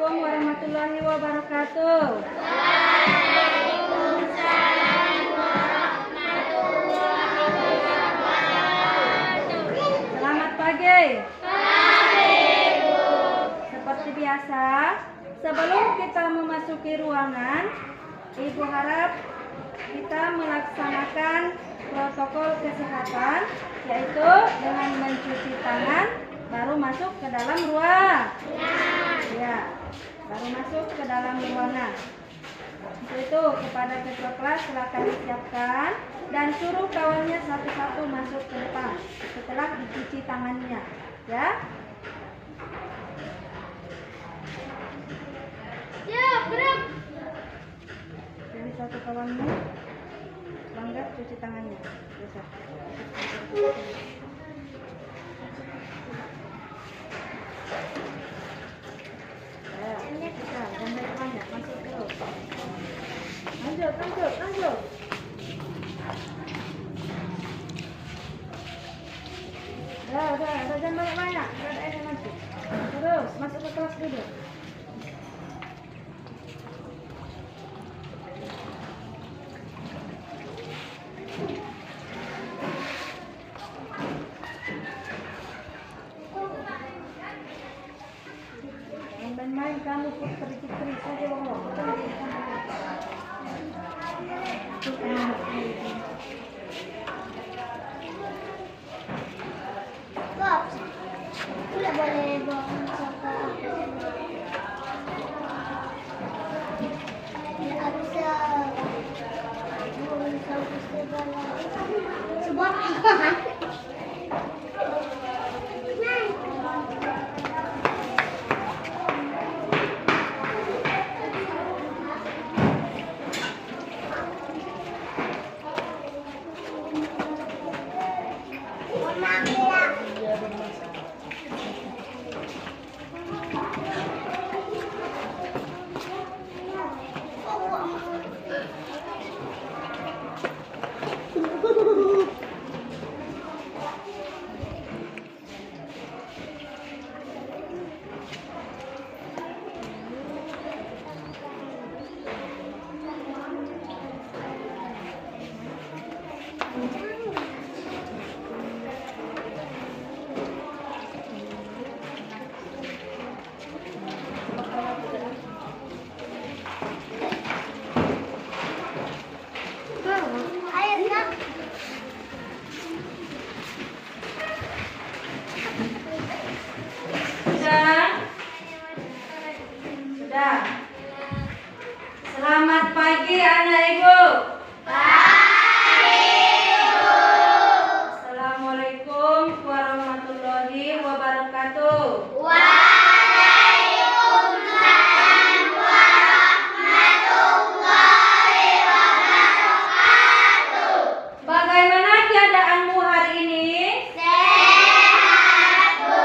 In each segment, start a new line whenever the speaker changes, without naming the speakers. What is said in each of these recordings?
Assalamualaikum warahmatullahi wabarakatuh.
Waalaikumsalam warahmatullahi wabarakatuh.
Selamat pagi.
Pagi, Bu.
Seperti biasa, sebelum kita memasuki ruangan, Ibu harap kita melaksanakan protokol kesehatan, yaitu dengan mencuci tangan baru masuk ke dalam ruang. Ya, baru masuk ke dalam ruangan. Untuk itu kepada ketua kelas silakan disiapkan dan suruh kawannya satu-satu masuk ke depan setelah dicuci tangannya, ya.
Ya, gerak.
Jadi satu kawanmu bangga cuci tangannya. Biasa. Ya, kita jangan banyak masuk terus. Lanjut. Udah, jangan banyak-banyak. Ada air nanti. Terus masuk ke kelas dulu. Jangan main kamu putri-putri saja Allah.
Bob, tidak boleh bohong sama tidak bisa bohong sama segala sebab
Sudah. Selamat pagi anak ibu. Assalamualaikum warahmatullahi wabarakatuh.
Waalaikumsalam warahmatullahi wabarakatuh.
Bagaimana keadaanmu hari ini?
Sehat, Bu.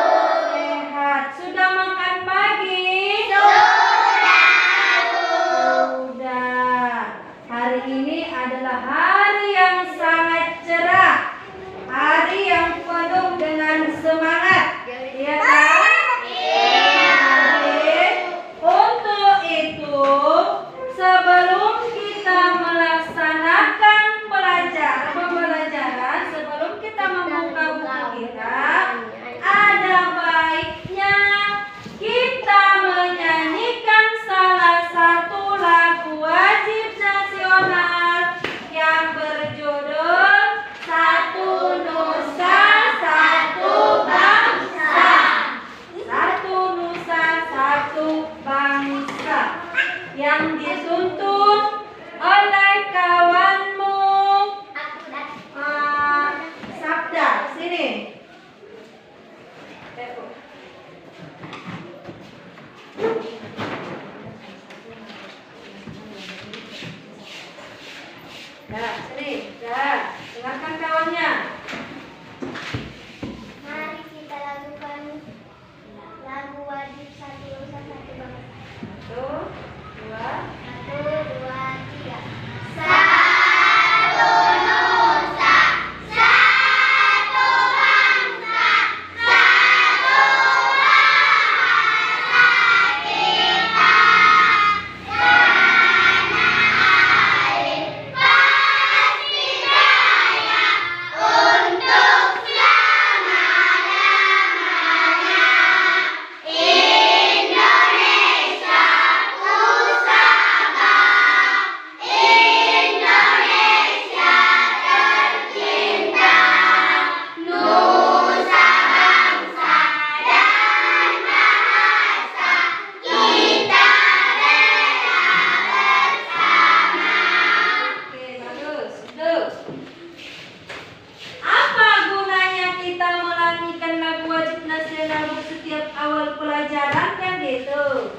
Sehat. Sudah makan pagi? Sudah. Hari ini adalah hari yang sangat cerah. Hari yang penuh dengan semangat. Iya kan? Jadi, untuk itu, sebelum kita melaksanakan pembelajaran, sebelum kita membuka buku kita, ada baiknya kita menyanyikan salah satu lagu wajib nasional yang berjudul Satu Nusa Satu Bangsa. Satu Nusa Satu Bangsa yang dituntun oleh kawanmu Sabda. Sini. Dah, sini. Dah, dengarkan kawannya.
Mari kita lakukan lagu wajib Satu Nusa Satu Bangsa.
1, 2,
1, 2, 3. Satu Nusa, satu bangsa, satu bahasa
pelajaran kan gitu.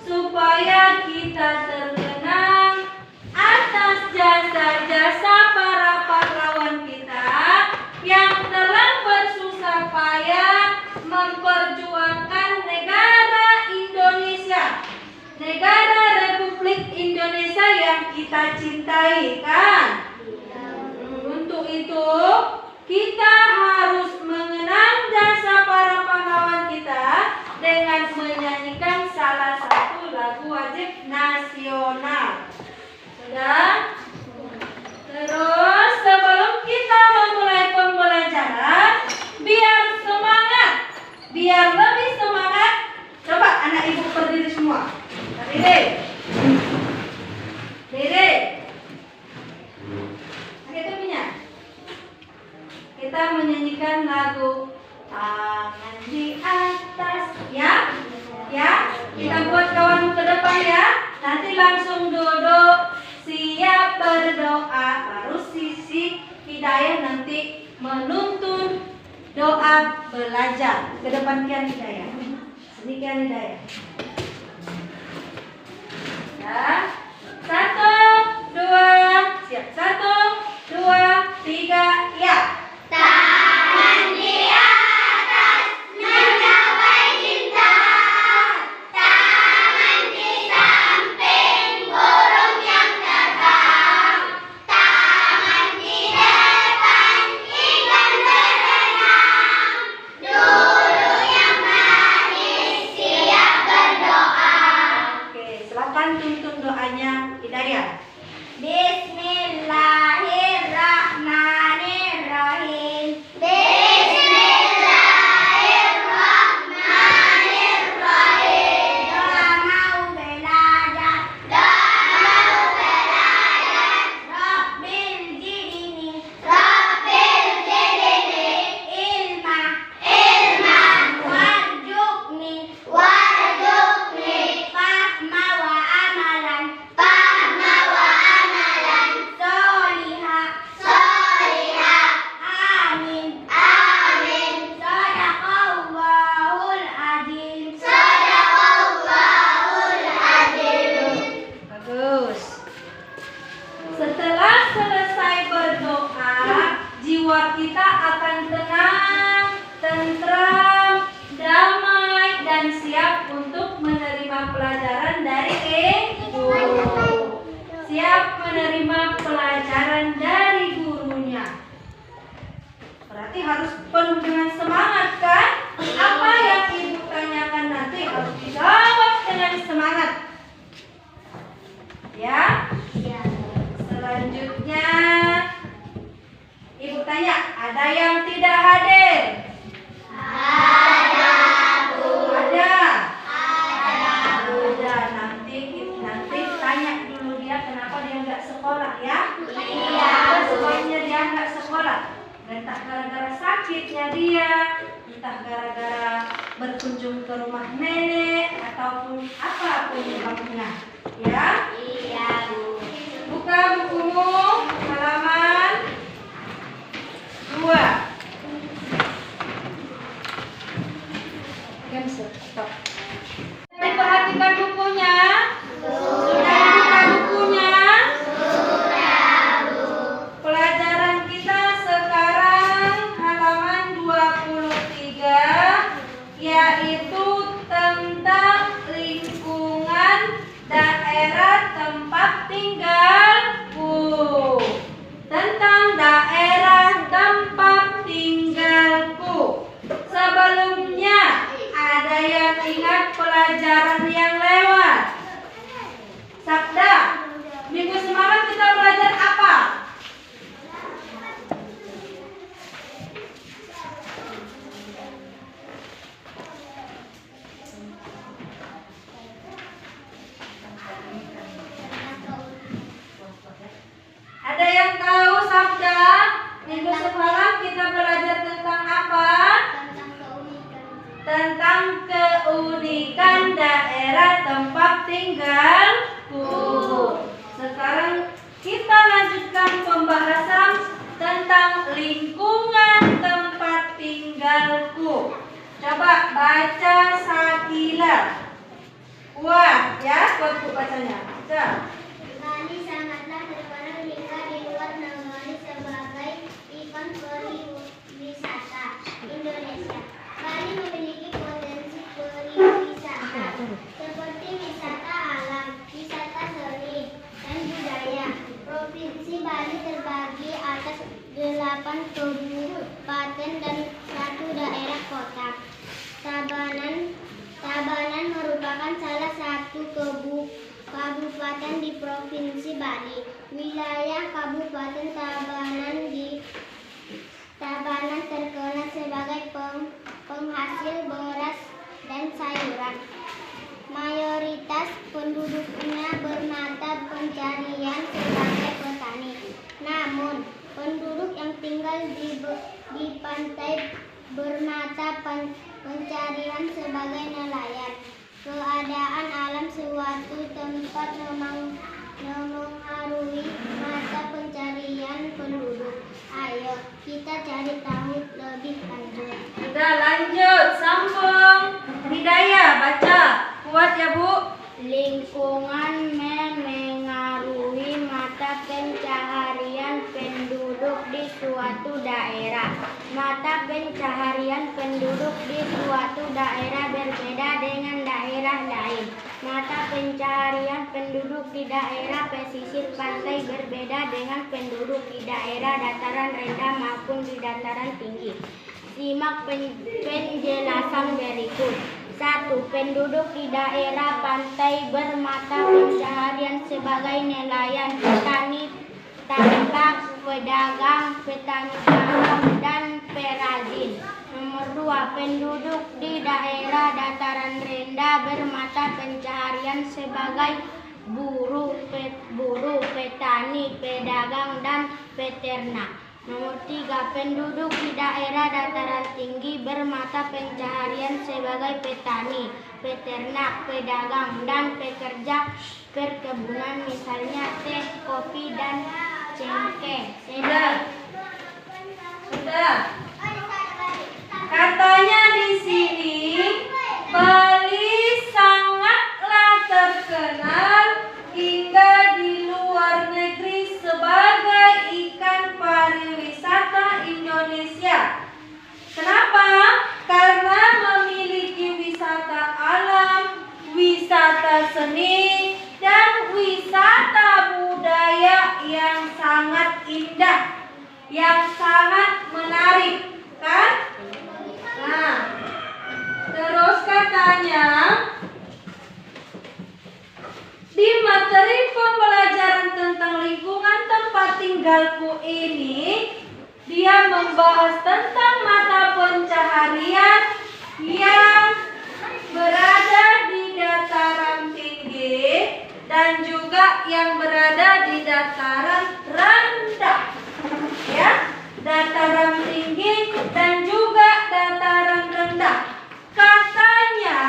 Supaya kita terkenang atas jasa-jasa para pahlawan kita yang telah bersusah payah memperjuangkan negara Indonesia, negara Republik Indonesia yang kita cintai kan. Untuk itu kita harus mengenang jasa para pahlawan kita dengan menyanyikan salah satu lagu wajib nasional. Sudah? Terus sebelum kita memulai pembelajaran, biar semangat, biar lebih semangat, coba anak ibu berdiri semua. Berdiri. Berdiri. Pakai topinya. Kita menyanyikan lagu Tangan di Atas, ya. Ya, kita buat kawan ke depan ya. Nanti langsung duduk, siap berdoa. Baru sisi Hidayah nanti menuntun doa belajar. Ke depan Kian Hidayah. Sini Kian Hidayah. Ya. 1, 2, siap. 1, 2, 3, ya.
Tangan di atas mencapai bintang, tangan di samping burung yang terbang, tangan di depan ikan berenang, dulu yang manis siap berdoa.
Oke, silakan tuntun doanya Hidayah.
Bismillahirrahmanirrahim. Bismillahirrahmanirrahim. Doa mau belajar. Doa mau belajar. Rabbil jidini. Rabbil jidini. Ilma. Ilma. Warjukni. Warjukni. Fahma wa amalan. Fahma wa amalan. Solihah. Solihah. Amin. Amin. Sadaqallahul azim. Sadaqallahul azim.
Bagus. Setelah selesai berdoa, jiwa kita akan tenang, tentram, damai, dan siap untuk menerima pelajaran dari guru. Siap menerima pelajaran dari gurunya. Berarti harus penuh dengan semangat kan? Apa yang ibu tanyakan nanti harus dijawab dengan semangat. Ya. Selanjutnya ibu tanya, ada yang tidak hadir?
Ada.
Ada. Ada. Nanti tanya dulu dia kenapa dia nggak sekolah ya?
Iya.
Apa sebabnya dia nggak sekolah? Entah gara-gara sakitnya dia, entah gara-gara berkunjung ke rumah nenek ataupun apapun sebabnya. Ya?
Iya, Bu.
Buka bukumu halaman 2. Stop. Diperhatikan bukunya. Sudah dibuka bukunya. Pelajaran kita sekarang halaman 23, yaitu tentang lingkungan daerah tempat tinggalku. Tentang daerah tempat tinggalku. Sebelumnya, ada yang ingat pelajaran yang lewat? Sabda, minggu semalam kita belajar apa? Ada yang tahu Sabda? Minggu semalam kita belajar tentang apa? Tentang keunikan daerah tempat tinggalku. Sekarang kita lanjutkan pembahasan tentang lingkungan tempat tinggalku. Coba baca Sakia buat Bu bacanya? Baca.
Bali sangatlah terkenal hingga di luar negeri sebagai ikon pariwisata Indonesia. Bali memiliki potensi pariwisata seperti wisata alam, wisata seni, dan budaya. Provinsi Bali terbagi atas 8 kabupaten dan 1 daerah kota. Tabanan merupakan salah satu kabupaten di Provinsi Bali. Wilayah Kabupaten Tabanan terkenal sebagai penghasil beras dan sayuran. Mayoritas penduduknya bermata pencarian sebagai petani. Namun, penduduk yang tinggal di pantai bermata pencarian sebagai nelayan. Keadaan alam suatu tempat mempengaruhi mata pencarian penduduk. Ayo kita cari tahu lebih lanjut.
Sudah lanjut, sambung. Hidayah, baca. Kuat ya Bu.
Lingkungan memengaruhi mata pencaharian penduduk di suatu daerah. Mata pencaharian penduduk di suatu daerah berbeda dengan daerah lain. Mata pencaharian penduduk di daerah pesisir pantai berbeda dengan penduduk di daerah dataran rendah maupun di dataran tinggi. Simak penjelasan berikut. 1. Penduduk di daerah pantai bermata pencaharian sebagai nelayan, petani tambak, pedagang, petani garam, dan perajin. Nomor 2. Penduduk di daerah dataran rendah bermata pencaharian sebagai buruh, petani, pedagang, dan peternak. Nomor 3. Penduduk di daerah dataran tinggi bermata pencaharian sebagai petani, peternak, pedagang, dan pekerja perkebunan misalnya teh, kopi, dan cengkeh.
Sudah. Katanya di sini Bali sangatlah terkenal hingga di luar negeri sebagai ikan pariwisata Indonesia. Kenapa? Karena memiliki wisata alam, wisata seni, dan wisata budaya yang sangat indah, yang sangat menarik, kan? Nah, terus katanya di materi pembelajaran tentang lingkungan tempat tinggalku ini, dia membahas tentang mata pencaharian yang berada di dataran tinggi dan juga yang berada di dataran rendah. Ya, dataran tinggi dan juga dataran rendah. Katanya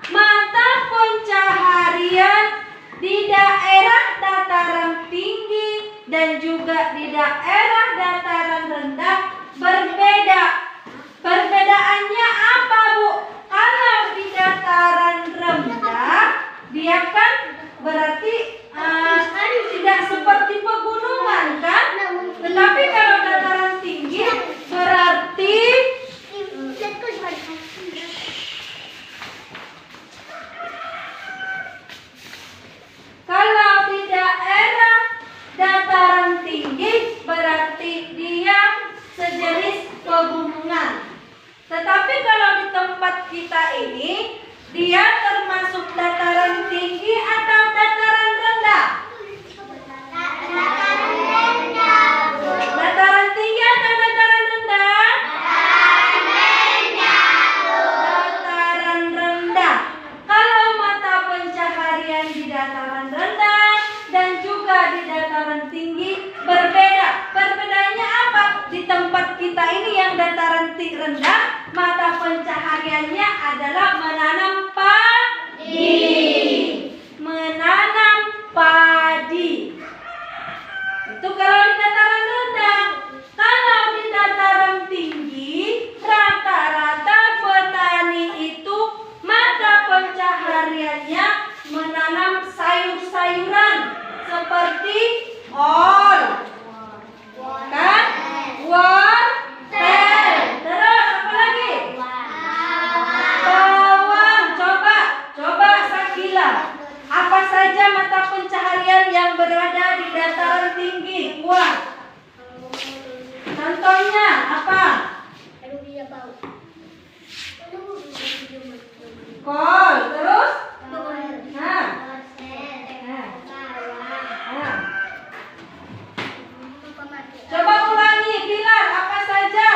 mata pencaharian di daerah dataran tinggi dan juga di daerah dataran rendah berbeda. Perbedaannya apa, Bu? Kalau di dataran rendah, dia kan berarti tidak seperti pegunungan, kan? Tetapi kalau dataran tinggi berarti kalau di daerah dataran tinggi berarti dia sejenis pegunungan. Tetapi kalau di tempat kita ini, dia termasuk dataran tinggi atau dataran rendah? Dataran tinggi atau dataran rendah? Dataran rendah. Kalau mata pencaharian di dataran rendah dan juga di dataran tinggi berbeda. Perbedaannya apa? Di tempat kita ini yang dataran rendah, mata pencahariannya adalah menanam padi. Menanam padi. Itu kalau di dataran rendah. Kalau di dataran tinggi, rata-rata petani itu mata pencahariannya menanam Apa saja mata pencaharian yang berada di dataran tinggi? Kuat. Contohnya apa? Kol. Terus? Nah. Coba ulangi, Bilal, apa saja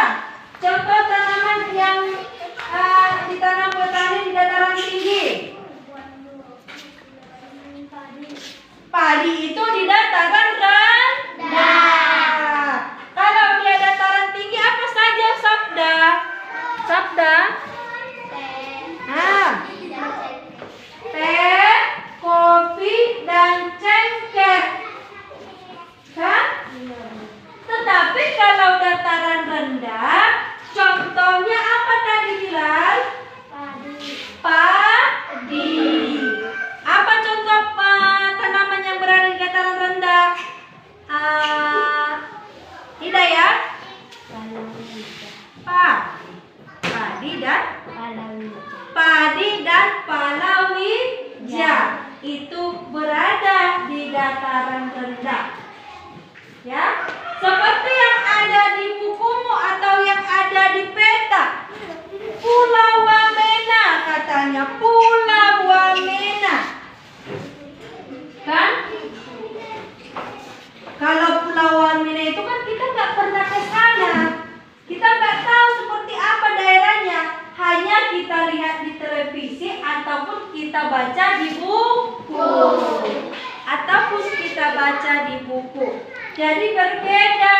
contoh tanaman yang ditanam petani di dataran tinggi? Padi itu di dataran rendah. Kalau dia dataran tinggi apa saja, Sabda? Sabda? Teh, kopi, dan cengkeh. Kan? Tetapi kalau dataran rendah, contohnya apa tadi, Bilal? Padi. Apa contoh tanaman yang berada di dataran rendah? Hidayah? Padi dan palawija itu berada di dataran rendah. Ya, seperti yang ada di bukumu atau yang ada di peta. Pulau Wamena katanya, Pulau Wamena. Kan? Kalau Pulau Wamena itu kan kita nggak pernah ke sana. Kita nggak tahu seperti apa daerahnya. Hanya kita lihat di televisi ataupun kita baca di buku. Jadi berbeda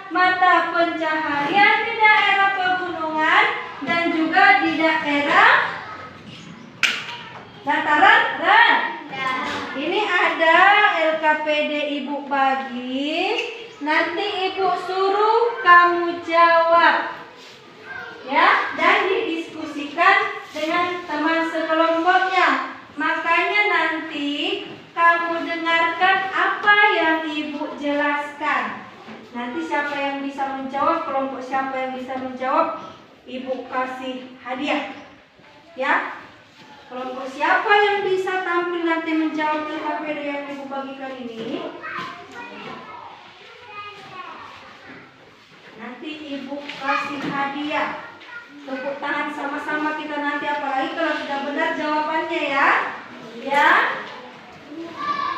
mata pencaharian di daerah pegunungan dan juga di daerah dataran rendah. Ini ada LKPD Ibu bagi. Nanti Ibu suruh kamu jawab. Ya, dan didiskusikan dengan teman sekelompoknya. Makanya nanti kamu dengarkan apa yang Ibu jelaskan. Nanti siapa yang bisa menjawab, kelompok siapa yang bisa menjawab, Ibu kasih hadiah. Ya, kelompok siapa yang bisa tampil nanti menjawab LKPD yang Ibu bagikan ini, nanti Ibu kasih hadiah. Tepuk tangan sama-sama kita nanti, apalagi kalau sudah benar jawabannya ya. Ya.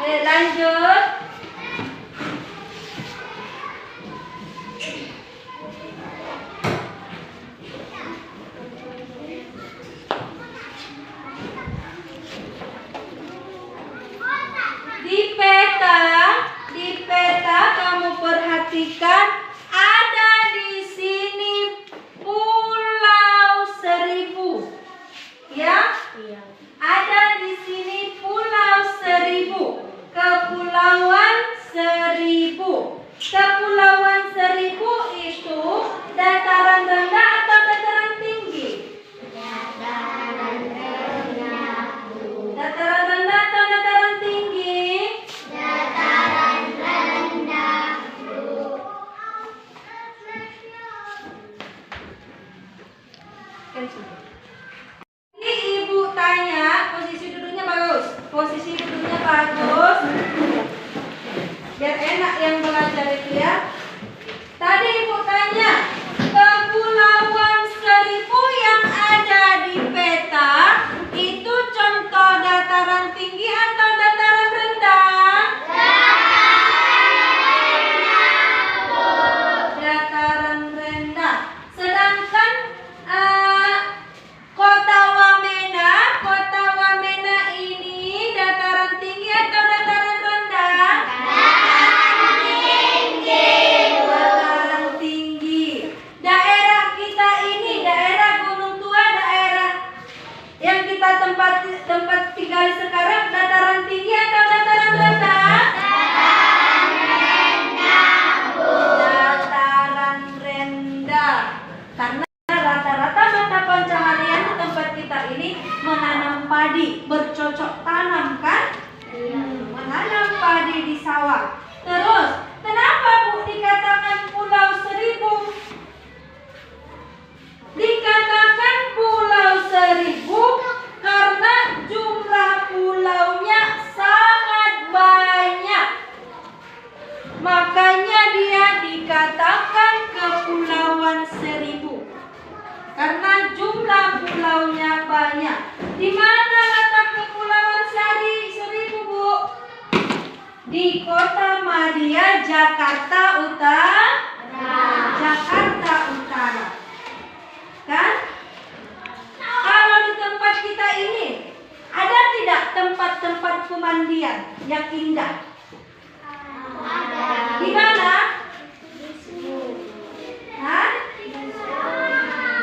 Oke, lanjut. Di peta kamu perhatikan ada di sini Pulau Seribu. Ya? Ada di sini Pulau Seribu. Kepulauan Seribu. Kepulauan Seribu itu dataran rendah atau dataran tinggi? Dataran rendah. Dataran rendah atau dataran tinggi? Dataran rendah. Ini Ibu tanya, posisi duduknya bagus. Posisi duduknya bagus. Biar enak yang belajar itu ya. Tadi Ibu tanya, Kepulauan Seribu yang ada di peta itu contoh dataran tinggi atau dataran rendah? Dataran rendah. Sedangkan Kota Wamena ini dataran tinggi atau dataran rendah? Dataran tinggi. Daerah kita ini, daerah Gunung Tua, daerah yang kita tempat tinggal sekarang, dataran tinggi atau dataran rendah? Dataran rendah. Karena rata-rata mata pencaharian di tempat kita ini menanam padi, bercocok tanam kan? Menanam padi di sawah. Terus, kenapa Bu dikatakan Pulau Seribu? Dikatakan Pulau Seribu karena jumlah pulaunya jumlah pulaunya banyak. Di mana letak Kepulauan Seribu, Bu? Di Kota Madia, Jakarta Utara. Jakarta Utara. Kan? Kalau di tempat kita ini ada tidak tempat-tempat pemandian yang indah? Di mana? Hah?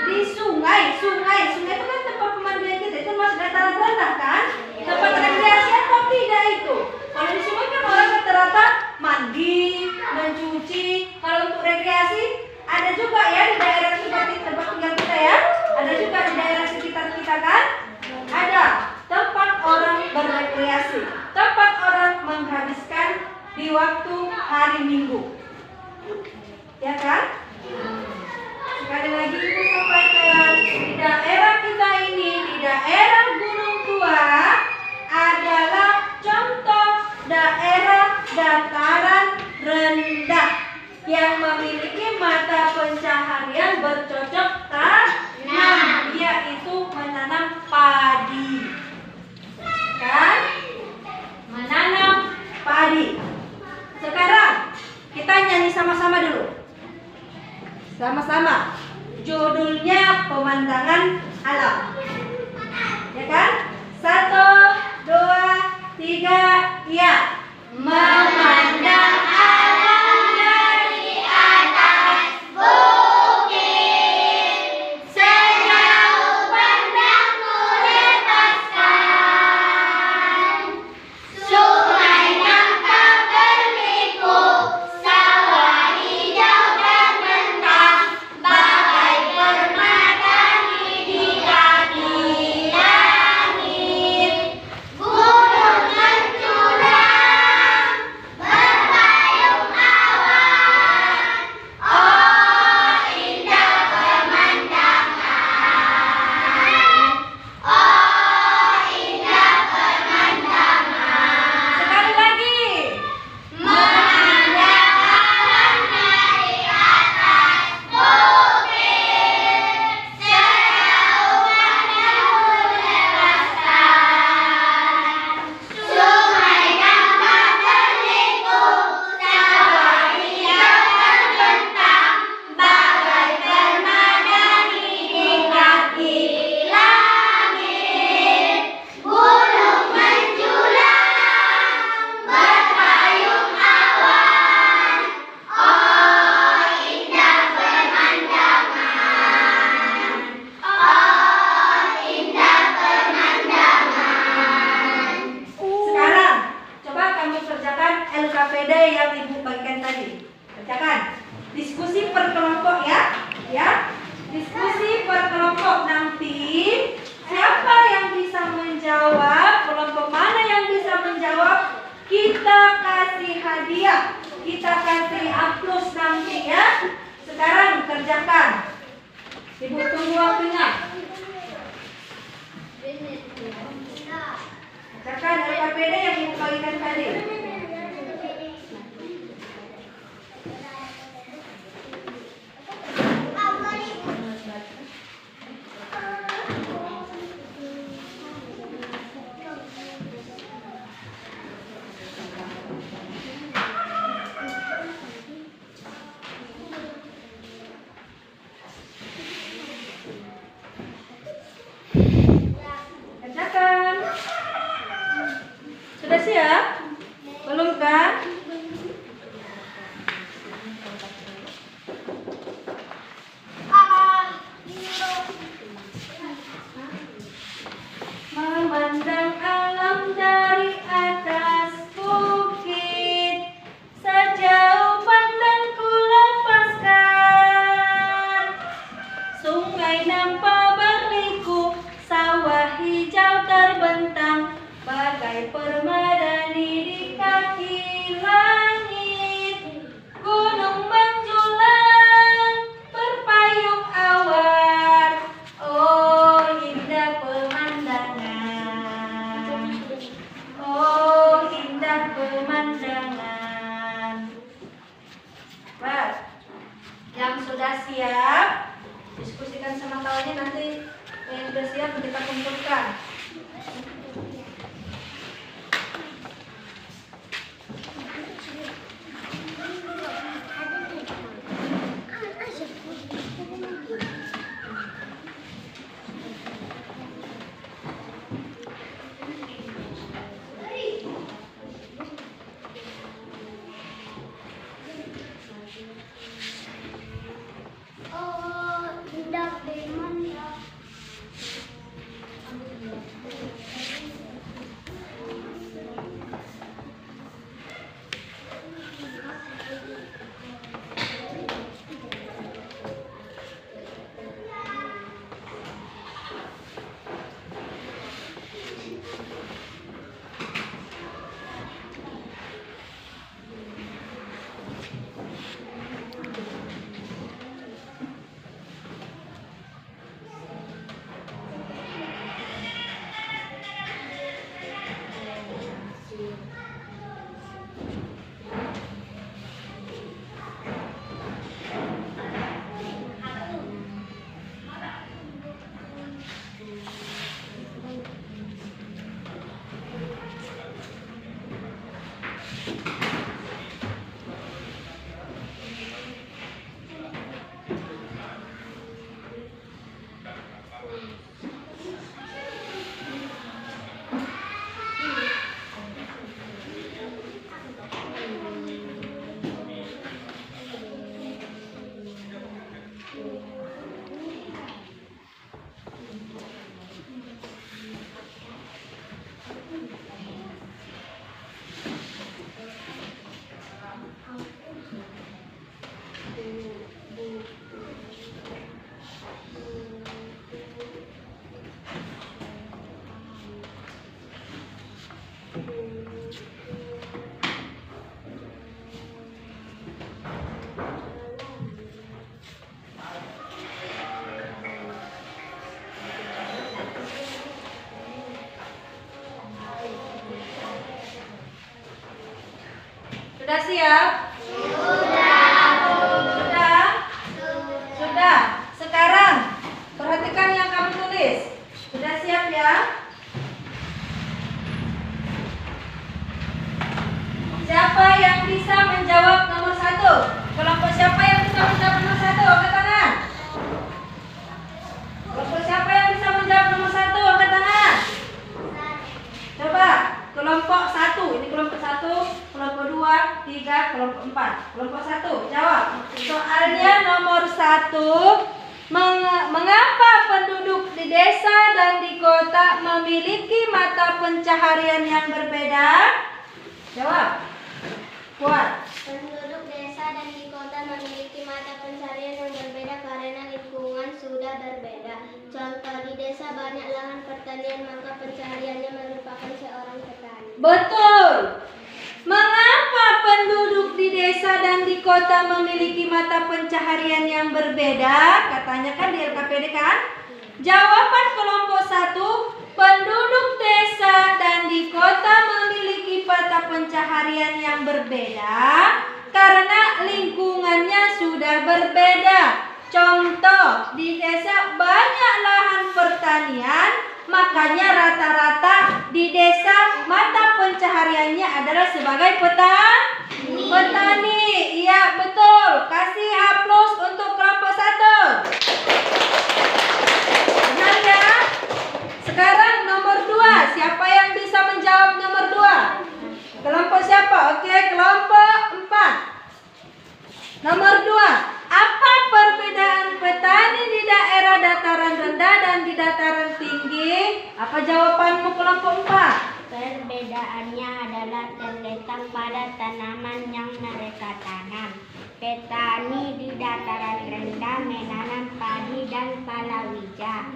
Di sungai. Sungai itu kan tempat pemandian kita. Itu masuk dataran rendah kan? Tempat rekreasi apa tidak itu? Kalau di sungai kan orang rata-rata mandi, mencuci. Kalau untuk rekreasi ada juga ya di daerah seperti tempat tinggal kita ya. Ada juga di daerah sekitar kita kan? Ada tempat orang berrekreasi, tempat orang menghabiskan di waktu hari Minggu. Ya kan? Sekali lagi Ibu sampaikan, di daerah kita ini, di daerah Gunung Tua adalah contoh daerah dataran rendah yang memiliki mata pencaharian bercocok tanam, yaitu menanam padi. Kan? Menanam padi. Sekarang kita nyanyi sama-sama dulu. Sama-sama. Judulnya pemandangan alam. Ya kan? 1, 2, 3, ya. Memandang alam dari atas bukit, sejauh pandangku lepaskan. Sungai nampak berliku, sawah hijau dan bentang, bagai permadani di kaki langit. Gunung menculang, berpayung awan. Oh indah pemandangan, oh indah pemandangan. Sekali lagi. Memandang alam dari atas bukit, sejauh pandangku lepaskan. Sungai nampak berliku, sawah hijau terbentang, bagai permadani di kaki langit. Gunung menjulang, berpayung awan. Oh indah pemandangan, oh indah pemandangan. Sekarang coba kamu kerjakan LKPD yang Ibu bagikan tadi. Kerjakan. Diskusi per kelompok ya. Ya. Diskusi per kelompok. Nanti siapa yang bisa menjawab, kelompok mana yang bisa menjawab, kita kasih hadiah. Kita kasih aplaus nanti ya. Sekarang kerjakan. Ibu tunggu waktunya. Kerjakan LKPD yang Ibu bagikan tadi. Kerjakan. Sudah siap? Belum kan? Memandang alam dari atas bukit, sejauh pandangku lepaskan. Sungai nampak berliku, sawah hijau terbentang, bagai permadani di kaki Sudah siap? Sudah? Sudah. Sekarang perhatikan yang kamu tulis. Sudah siap ya? Siapa yang bisa menjawab nomor 1? Kelompok siapa yang bisa menjawab nomor 1? Angkat tangan. Kelompok siapa yang bisa menjawab nomor 1? Angkat tangan. Coba. Kelompok 1. Ini kelompok 1, kelompok 2, 3, kelompok 4. Kelompok 1, jawab. Soalnya nomor 1. Mengapa penduduk di desa dan di kota memiliki mata pencaharian yang berbeda? Jawab. Kuat.
Penduduk desa dan di kota memiliki mata pencaharian yang berbeda karena lingkungan sudah berbeda. Contoh, di desa banyak lahan pertanian, maka pencahariannya merupakan seorang petani.
Betul. Mengapa penduduk di desa dan di kota memiliki mata pencaharian yang berbeda? Katanya kan di LKPD kan? Jawaban kelompok 1, penduduk desa dan di kota memiliki mata pencaharian yang berbeda karena lingkungannya sudah berbeda. Contoh, di desa banyak lahan pertanian, makanya rata-rata di desa mata pencahariannya adalah sebagai petani. Iya, betul. Kasih aplaus untuk kelompok 1. Benar ya? Sekarang nomor 2. Siapa yang bisa menjawab nomor 2? Kelompok siapa? Oke, kelompok 4. Nomor 2. Apa perbedaan petani di daerah dataran rendah dan di dataran tinggi? Apa jawabanmu kelompok 4?
Perbedaannya adalah terletak pada tanaman yang mereka tanam. Petani di dataran rendah menanam padi dan palawija.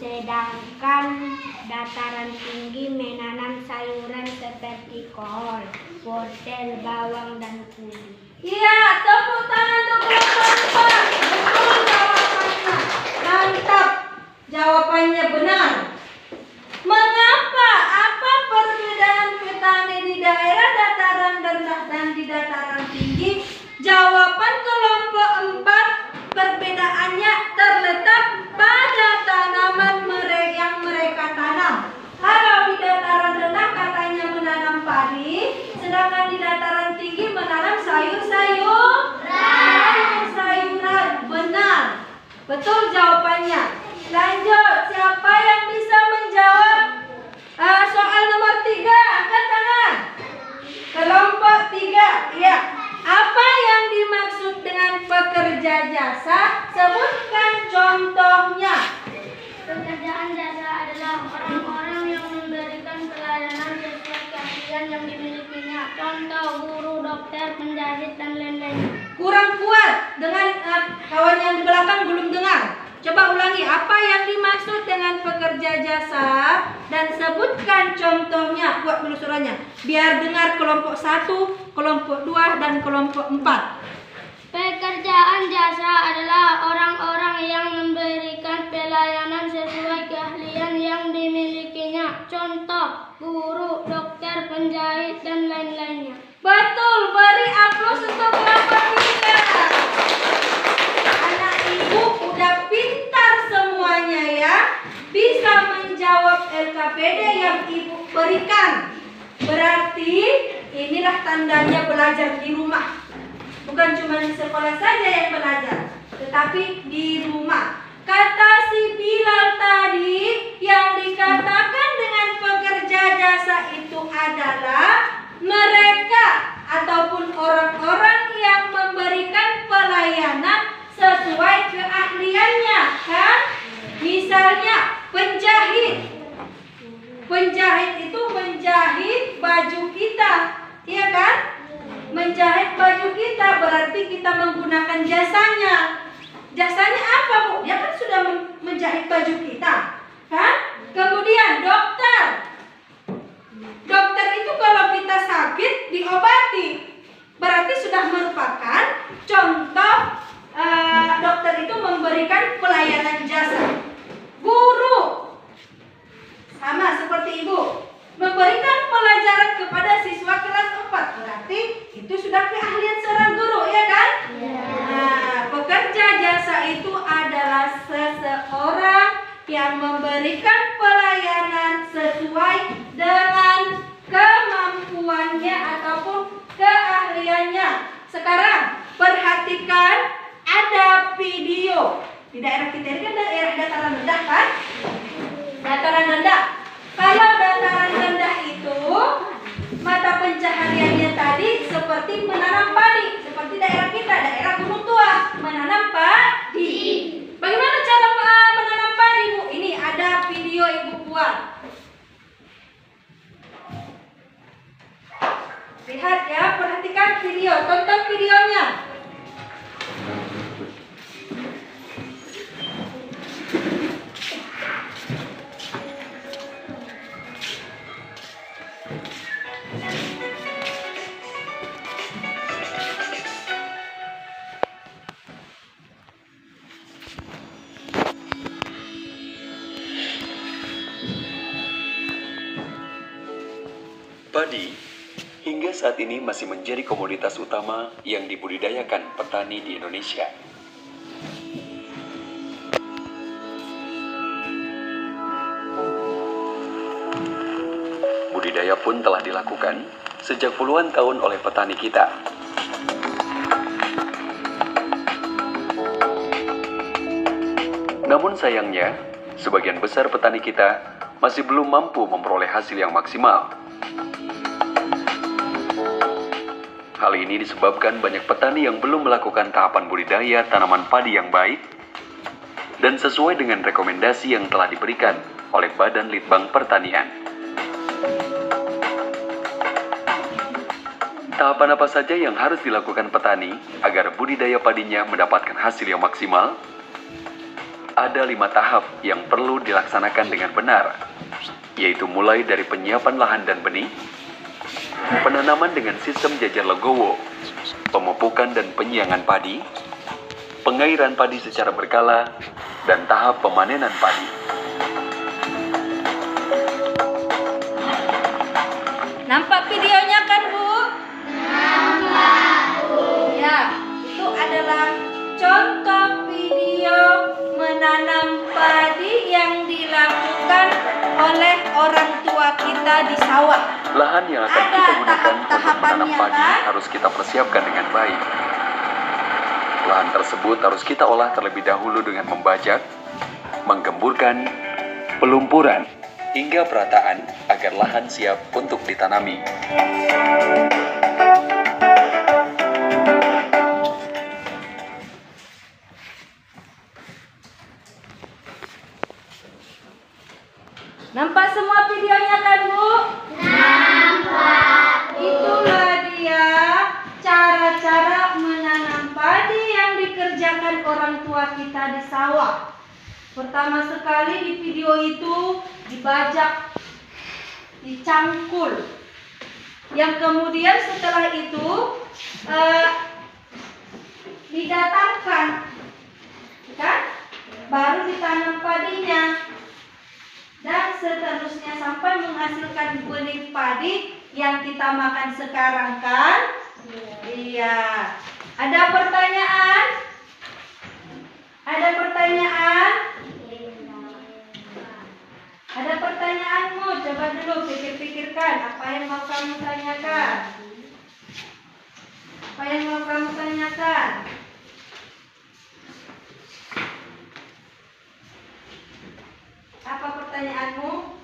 Sedangkan dataran tinggi menanam sayuran seperti kol, wortel, bawang, dan kulit.
Iya, tepuk tangan untuk kelompok 4. Betul jawabannya. Mantap. Jawabannya benar. Mengapa? Apa perbedaan petani di daerah dataran rendah dan di dataran tinggi? Jawaban kelompok 4, perbedaannya terletak pada tanaman yang mereka tanam. Kalau di dataran rendah katanya menanam padi, sedangkan di dataran tinggi menanam sayur-sayuran. Benar. Betul jawabannya. Lanjut, siapa yang bisa menjawab soal nomor 3? Angkat tangan. Kelompok 3. Iya. Apa yang dimaksud dengan pekerja jasa? Sebutkan contohnya.
Pekerjaan jasa adalah orang-orang yang memberikan pelayanan sesuai keahlian yang dimilikinya. Contoh, guru, dokter, penjahit, dan lain-lain.
Kurang kuat. Dengan kawan yang di belakang belum dengar. Coba ulangi, apa yang dimaksud dengan pekerja jasa dan sebutkan contohnya. Kuat dulu suaranya, biar dengar kelompok 1, kelompok 2, dan kelompok 4.
Pekerjaan jasa adalah orang-orang yang memberikan pelayanan sesuai keahlian yang dimilikinya. Contoh, guru, dokter, penjahit, dan lain-lainnya.
Betul, beri aplaus untuk kelompok 3. Anak ibu udah pintar semuanya ya. Bisa menjawab LKPD yang ibu berikan. Berarti inilah tandanya belajar di rumah. Bukan cuma di sekolah saja yang belajar, tetapi di rumah. Kata si Bilal tadi, yang dikatakan dengan pekerja jasa itu adalah mereka ataupun orang-orang yang memberikan pelayanan sesuai keahliannya, kan? Misalnya penjahit. Penjahit itu menjahit baju kita, iya kan? Menjahit baju kita berarti kita menggunakan jasanya. Jasanya apa, Bu? Dia kan sudah menjahit baju kita, kan? Kemudian dokter. Dokter itu kalau kita sakit diobati, berarti sudah merupakan contoh dokter itu memberikan pelayanan jasa. Guru sama seperti ibu. memberikan pelajaran kepada siswa kelas 4. Berarti itu sudah keahlian seorang guru, ya kan? Nah, pekerja jasa itu adalah seseorang yang memberikan pelayanan sesuai dengan kemampuannya ataupun keahliannya. Sekarang perhatikan, ada video. Di daerah kita ini kan daerah dataran rendah kan? Dataran rendah. Kalau dataran rendah itu mata pencahariannya tadi seperti menanam padi. Seperti daerah kita, daerah Gunung Tua, menanam padi. Bagaimana cara menanam padi, Bu? Ini ada video Ibu buat. Lihat ya, perhatikan video, tonton videonya.
Padi hingga saat ini masih menjadi komoditas utama yang dibudidayakan petani di Indonesia. Budidaya pun telah dilakukan sejak puluhan tahun oleh petani kita. Namun sayangnya, sebagian besar petani kita masih belum mampu memperoleh hasil yang maksimal. Hal ini disebabkan banyak petani yang belum melakukan tahapan budidaya tanaman padi yang baik dan sesuai dengan rekomendasi yang telah diberikan oleh Badan Litbang Pertanian. Tahapan apa saja yang harus dilakukan petani agar budidaya padinya mendapatkan hasil yang maksimal? Ada 5 tahap yang perlu dilaksanakan dengan benar, yaitu mulai dari penyiapan lahan dan benih, penanaman dengan sistem jajar legowo, pemupukan dan penyiangan padi, pengairan padi secara berkala, dan tahap pemanenan padi.
Nampak videonya kan, Bu? Nampak, Bu. Ya, itu adalah contoh video menanam padi yang dilakukan oleh orang tua kita di sawah.
Lahan yang akan kita gunakan untuk menanam padi harus kita persiapkan dengan baik. Lahan tersebut harus kita olah terlebih dahulu dengan membajak, menggemburkan, pelumpuran, hingga perataan agar lahan siap untuk ditanami.
Nampak semua videonya kan, Bu? Nampak. Itulah dia cara-cara menanam padi yang dikerjakan orang tua kita di sawah. Pertama sekali di video itu dibajak, dicangkul. Yang kemudian setelah itu didatarkan, kan? Baru ditanam padinya. Dan seterusnya sampai menghasilkan benih padi yang kita makan sekarang, kan? Iya. Ada pertanyaan? Ada pertanyaan? Ada pertanyaanmu? Coba dulu pikir-pikirkan apa yang mau kamu tanyakan. Apa yang mau kamu tanyakan? Apa pertanyaanmu?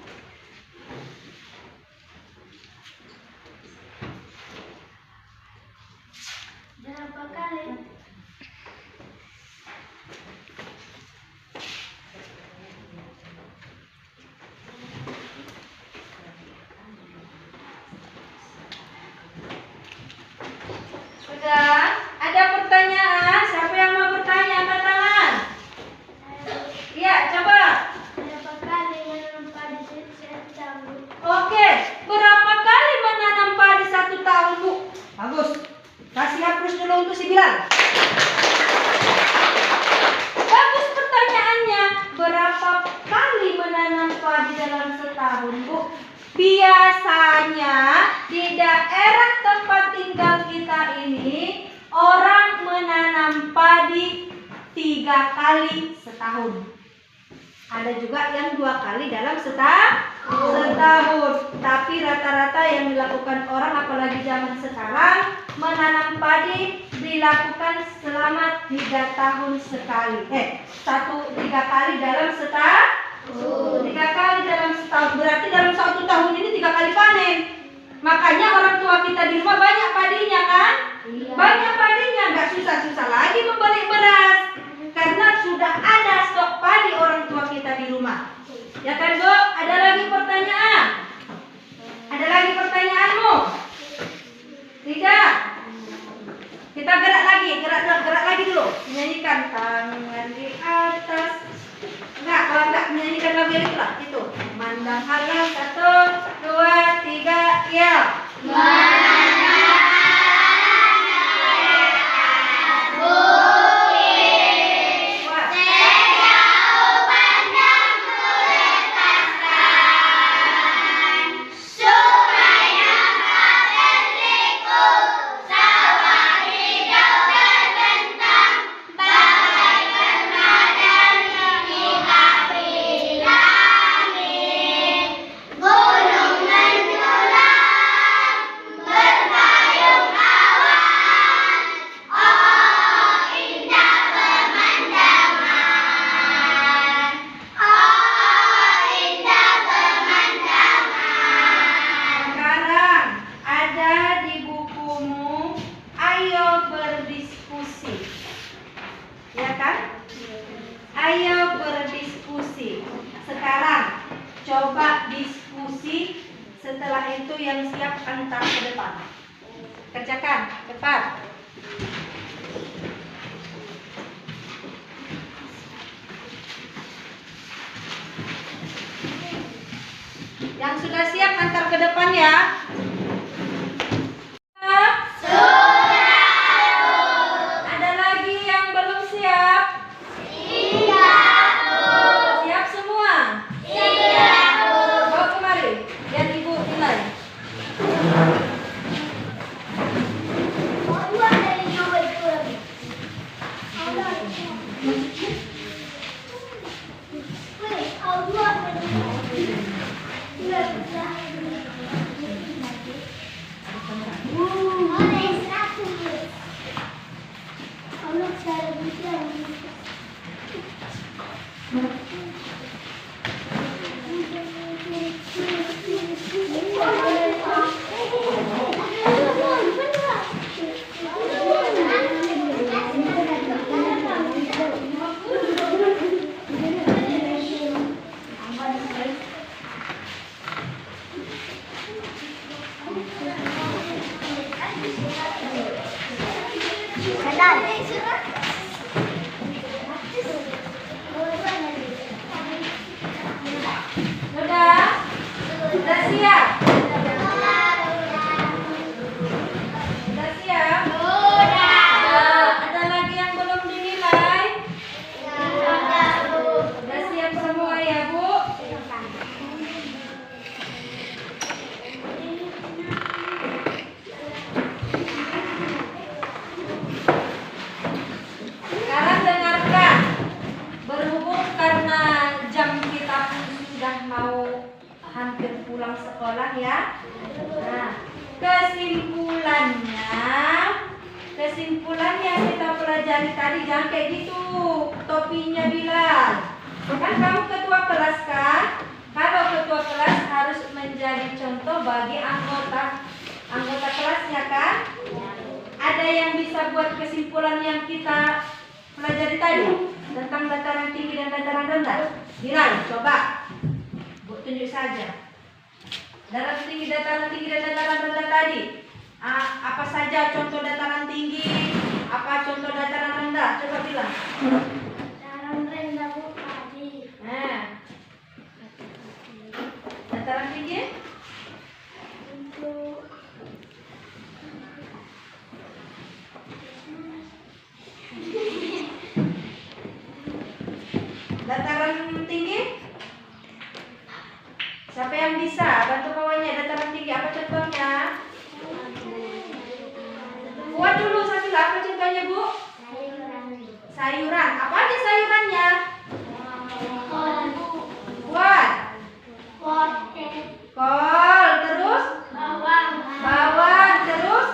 Berapa kali?
Sudah? Ada pertanyaan? Siapa yang mau bertanya? Angkat tangan. Iya, coba.
Berapa kali menanam padi setahun?
Oke, berapa kali menanam padi 1 tahun, Bu? Bagus. Kasih hapus dulu untuk si Bilal. Bagus pertanyaannya. Berapa kali menanam padi dalam setahun, Bu? Biasanya di daerah tempat tinggal kita ini orang menanam padi 3 kali setahun. Ada juga yang 2 kali dalam setahun. Tapi rata-rata yang dilakukan orang, apalagi zaman sekarang, menanam padi dilakukan selama 3 tahun sekali. 3 kali dalam setahun. 3 kali dalam setahun. Berarti dalam 1 tahun ini 3 kali panen. Makanya orang tua kita di rumah banyak padinya kan? Iya. Banyak padinya, nggak susah-susah lagi membeli beras. Karena sudah ada stok padi orang tua kita di rumah. Ya kan, Bu? Ada lagi pertanyaan? Ada lagi pertanyaanmu? Tidak? Kita gerak lagi dulu. Nyanyikan tangan di atas. Enggak, kalau enggak menyanyikan lagu itu lah, itu. Mandang halang 1, 2, 3, ya. Ayo berdiskusi. Sekarang coba diskusi. Setelah itu yang siap antar ke depan. Kerjakan, cepat. Yang sudah siap antar ke depan ya. Ada lagi yang belum siap? Siap semua? Bawa kemari, biar ibu nilai. Sudah siap? Sudah siap? Ada lagi yang belum dinilai? Sudah siap semua ya, Bu? Sekarang dengarkan. Berhubung karena jam kita pun sudah mau hampir pulang sekolah ya. Nah, kesimpulannya kita pelajari tadi, jangan kayak gitu topinya Bilal. Kan kamu ketua kelas kan? Kalau ketua kelas harus menjadi contoh bagi anggota kelasnya kan? Ada yang bisa buat kesimpulan yang kita pelajari tadi tentang dataran tinggi dan dataran rendah? Bilal, coba. Tunjuk saja. Dataran tinggi dan dataran rendah tadi. Apa saja contoh dataran tinggi? Apa contoh dataran rendah? Coba bilang.
Dataran rendah Bu tadi.
Dataran tinggi? Dataran tinggi? Siapa yang bisa bisa. Bantu kawannya dataran tinggi. Apa contohnya? Buat dulu Safila. Apa contohnya Bu? Sayuran. Apa aja sayurannya? Buat. Kol. Terus? Bawang. Terus?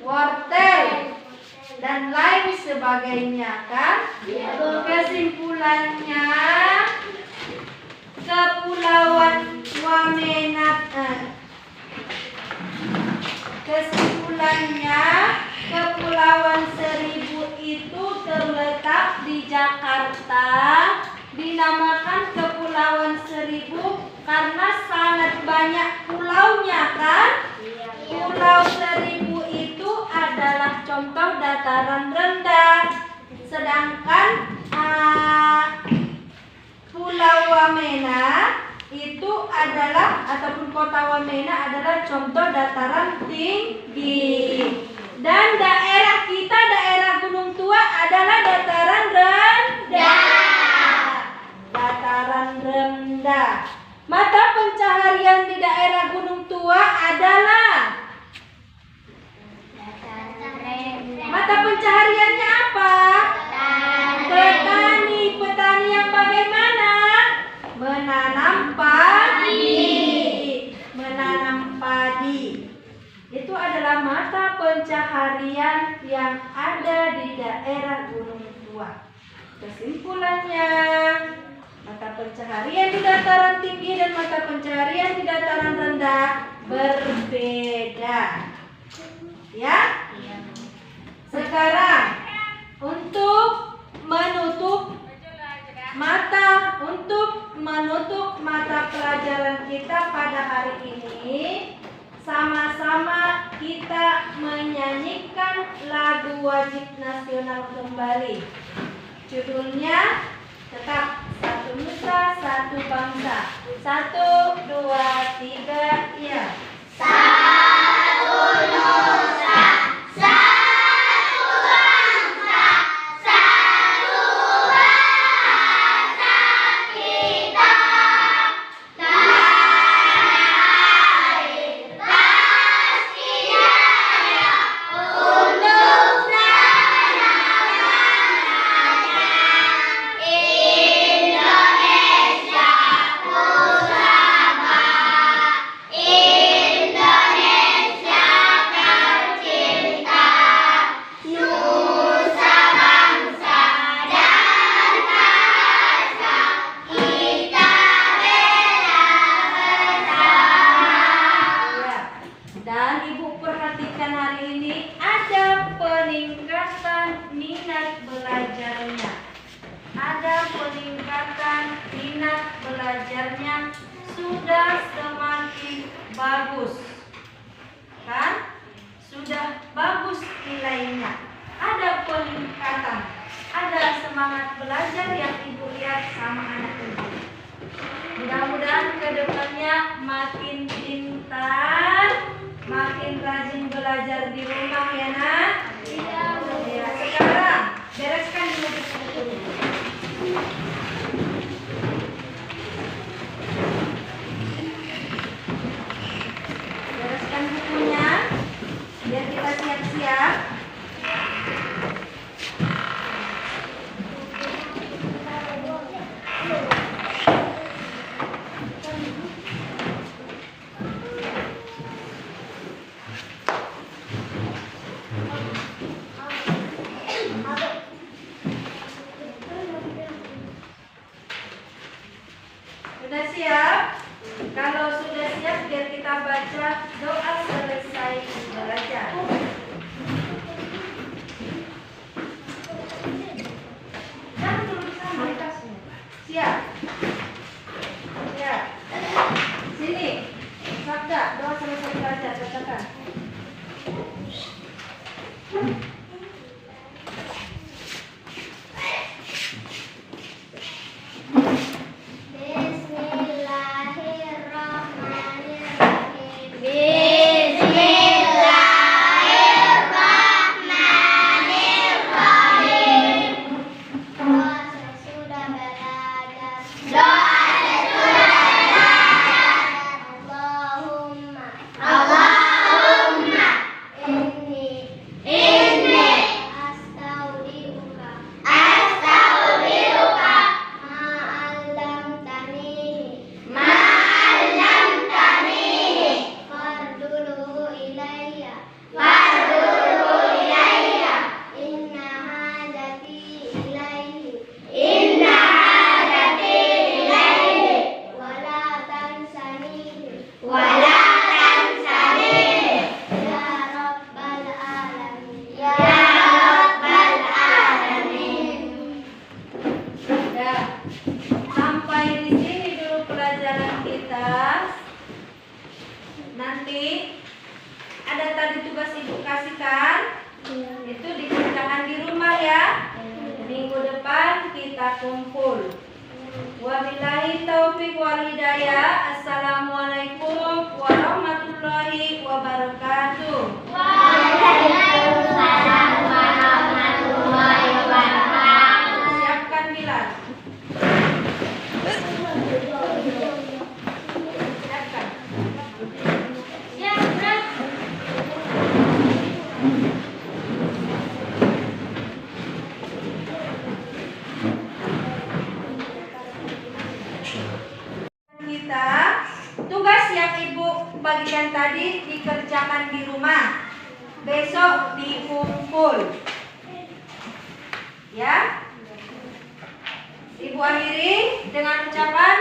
Wortel. Dan lain sebagainya kan? Kesimpulannya Kepulauan Wamenat kesimpulannya Kepulauan Seribu itu terletak di Jakarta. Dinamakan Kepulauan Seribu karena sangat banyak pulaunya kan? Pulau Seribu itu adalah contoh dataran rendah. Sedangkan Pulau Wamena itu adalah ataupun kota Wamena adalah contoh dataran tinggi. Dan daerah kita, daerah Gunung Tua adalah dataran rendah. Dataran rendah. Mata pencaharian di daerah Gunung Tua adalah mata pencahariannya apa? Petani. Petani yang bagaimana? Menanam padi. Menanam padi. Itu adalah mata pencaharian yang ada di daerah Gunung Tua. Kesimpulannya, mata pencaharian di dataran tinggi dan mata pencaharian di dataran rendah berbeda. Ya? Sekarang untuk menutup mata pelajaran kita pada hari ini, sama-sama kita menyanyikan lagu wajib nasional kembali. Judulnya tetap Satu Nusa Satu Bangsa. 1, 2, 3, ya. Satu Nusa, satu bangsa, satu bahasa kita. Tanah air pasti jaya untuk selama-lamanya. Indonesia Pusaka, Indonesia tercinta, nusa bangsa dan bahasa kita bela bersama. Dan Ibu perhatikan hari ini ada peningkatan minat belajarnya. Ada peningkatan minat belajarnya sudah semakin bagus. Kan? Sudah bagus nilainya. Ada peningkatan. Ada semangat belajar yang Ibu lihat sama anak Ibu. Mudah-mudahan kedepannya makin pintar, makin rajin belajar di rumah ya nak. Iya. Ya, sekarang bereskan dulu buku. Bereskan bukunya biar kita siap-siap. Sudah siap? Kalau sudah siap, biar kita baca doa selesai belajar. Jangan dulu sama di tasnya. Siap? Siap. Sini. Sabda, doa selesai belajar. Bacakan.
Bismillahirrahmanirrahim.
atas. Nanti ada tadi tugas ibu kasihkan, itu dikerjakan di rumah ya. Minggu depan kita kumpul. Wabillahi taufiq wal hidayah. Assalamualaikum warahmatullahi wabarakatuh.
Waalaikumsalam warahmatullahi wabarakatuh.
Siapkan Bilal. Siapkan. Kita tugas yang ibu bagikan tadi dikerjakan di rumah, besok dikumpul ya. Ibu akhiri dengan ucapan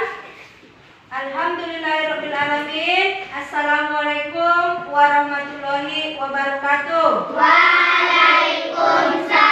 Alhamdulillahirrabbilalamin. Assalamualaikum warahmatullahi wabarakatuh.
Waalaikumsalam.